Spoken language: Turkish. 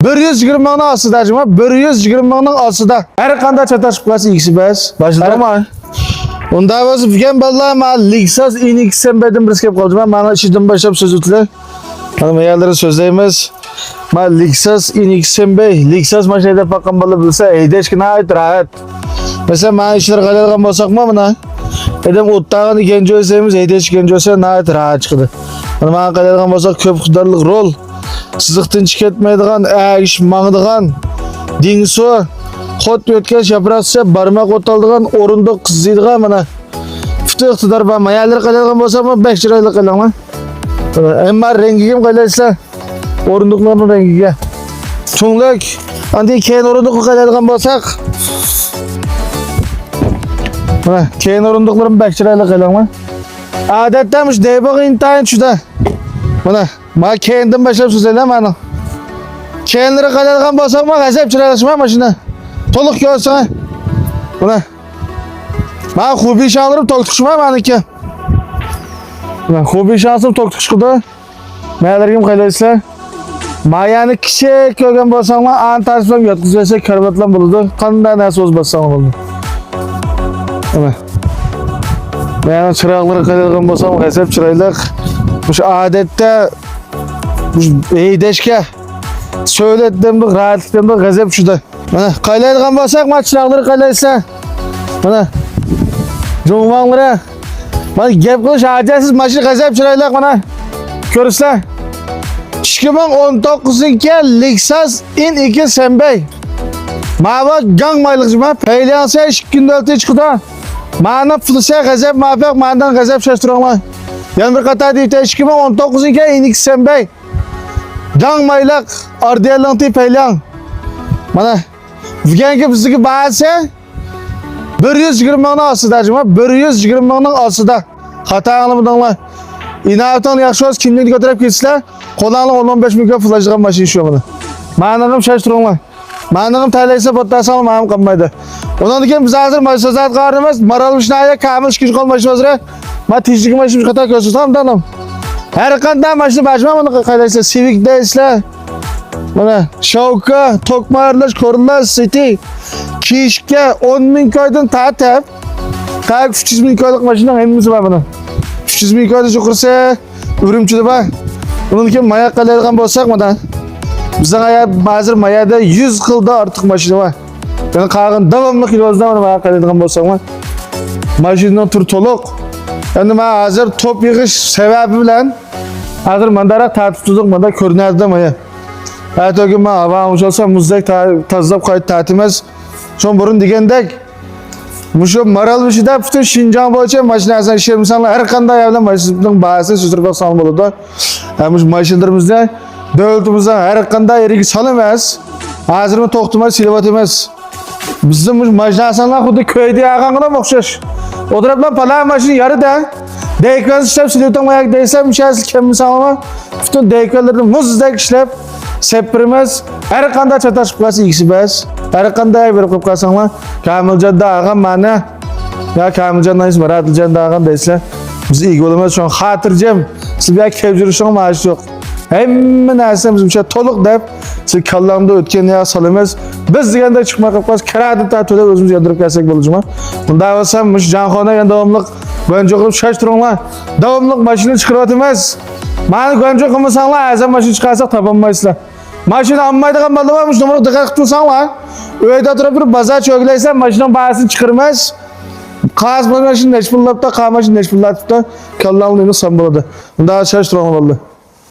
120 mingning ostida ajma, 120 mingning ostida. Har qanday chatashib qolsa ikisi bas. Boshidami? Unda o'zi bilgan bolalar men Lexus NX-dan bir kelib qoldim. Mana ishidan boshlab so'z o'tlar. Mana mayalari so'zlaymiz. Men Lexus NX-dan Lexus mashinada baqqan bola bilsa, haydashgina rahat. Mesela men ishlar qiladigan bo'lsaqmi mana Edem o'ttag'in genjo esemiz, haydash genjo esa rahat chiqdi. Mana men qiladigan bo'lsak ko'p qidirlik rol. Siziqdan chiqatmaydigan, ish mangdigan, dingso, xot o'tgan yaproqcha barmoq o'taldigan, o'rindiq qiziydigan mana. Fiti iqtidor va mayalar qiladigan bo'lsam, 5 chiroyli qilaman. Ammo rengiga ham qilasizlar. O'rindiqlarning rengiga. Cho'nglik, andi keyin o'rindiq qiladigan bo'lsak, mana keyin o'rindiqlarim 5 chiroyli qilaman. Odatda mush deyboq intayin shuda. Mana men keyindan boshlab so'zlayman mana. Keyinlari qiladigan bo'lsam, men g'azab chiroylashman mashina. To'liq ko'rsan. Mana. Men xubi shanlarım to'liqishman meniki. Mana xubi shansım to'liq chiqdi. Menlarga qilaysizlar. Mayani kishi ko'rgan bo'lsam, an tariflam yotqizsa karbatlan bo'ladi. Qanday narsa so'z bassam bo'ladi. Mana. Men chiroqlar qiladigan bo'lsam, g'azab chiroyli. Mush odatda haydashga so'ylatdimda, rahatlikdimda g'azab shuda. Mana qaylaydigan bo'lsak, men chiroqlar qaylaysa. Mana Jo'ngmanlar. Mana gap qilish ajasiz mashina g'azab chiroyli mana. Ko'rsizlar. 2019-yilgi Lexus NX Sembey. Mava gang mayliqjima paylansa 2 chiqdi. Mana pulsa g'azab mafaq, mendan g'azab shashtiranglar. Yana bir qator deydi 2019-yilgi NX Sembey. Gang mayliq ordiyalanti paylan. Mana bugungi bizdagi bahsi 120 mingning ostida ajma, 120 mingning ostida. Xato qilmadinglar. Inovatdan yaxshi o'z kimlikni ko'tarib ketsizlar. Qo'llarni 15 mingga flashgan mashina shu mana. Mendan shashtiranglar. Mendan talaysa bo'tasa ham qilmaydi. Ondan keyin biz hozir mas'uliyat qaramiz, moralishnaga kamil ishga qolmash hozir. Men tezlik mashina xato ko'rsatam danom. Har qanday mashina bajma buni qaylaysa Civic deysizlar. Mana Shauka, Tokmarlash, Korlash, City, Kishka 10 ming koydan tatib. Qaq 300 ming koylik mashina hammasi bor mana. 300 ming koyda chiqirsa, Urumchida bor. Bundan keyin maya qiladigan bo'lsak mana bizning hozir mayada 100 xilda ortiq mashina bor. Yani qag'in davomli qilyozdan mana maya qiladigan bo'lsak, mashinaning turi to'liq. Endi men hozir top yig'ish sababi bilan hozir mandara tartib tuzuq manda ko'rinadi maya. Hattoki men avvalgi olsa muzdek tozalab qayt ta'timiz. Son burun degandek mushu moral ishida butun Shinjon bo'yicha mashinasini ishlaymisanlar, har qanday bilan mashinaning bahasini suzdirib olsan bo'ladi. Mush mashinalarimizni davlatimizdan har qanday yeriga solamiz. Hozirmi to'xtamay silvat emas. Bizning mush mashinasini xuddi ko'yda yag'angina o'xshash. O'tirib bilan palan mashina yarida deykan ishlab silvatmayak desam, mushasi kimmisanmi? Butun deykanlarni muzdek ishlab sepirimiz har qanday chatashib qolsa ikisi bas. Har qanday berib qo'yib qolsanglar, Kamiljonda ag'am mana ya Kamiljondan ismi Radiljonda ag'am deysizlar. Biz ega bo'lamiz, shon xotirjam. Sizga kelib yurishing ma'lum yo'q. Hamma narsamiz o'sha to'liq deb siz kallamda o'tgan ya solamiz. Biz deganda chiqmay qolib kredit to'lab o'zimiz yondirib kelsak bo'lajmi? Bunda bo'lsam mush Janxona yana davomli Gonjo qilib shashtiringlar. Davomli mashina chiqaryapmiz. Meni Gonjo qilmasanglar, azam mashina chiqarsa topolmaysizlar. Mashina olmaydigan bolalar mush nomerga diqqat qilib tursanglar, uyda turib bir bozor cho'glaysan, mashinaning bahasini chiqarmas. Qaz mashina necha pullabda, qa mashina necha pullabda, kallamni son bo'ladi. Unda shashtiringlar vallahi.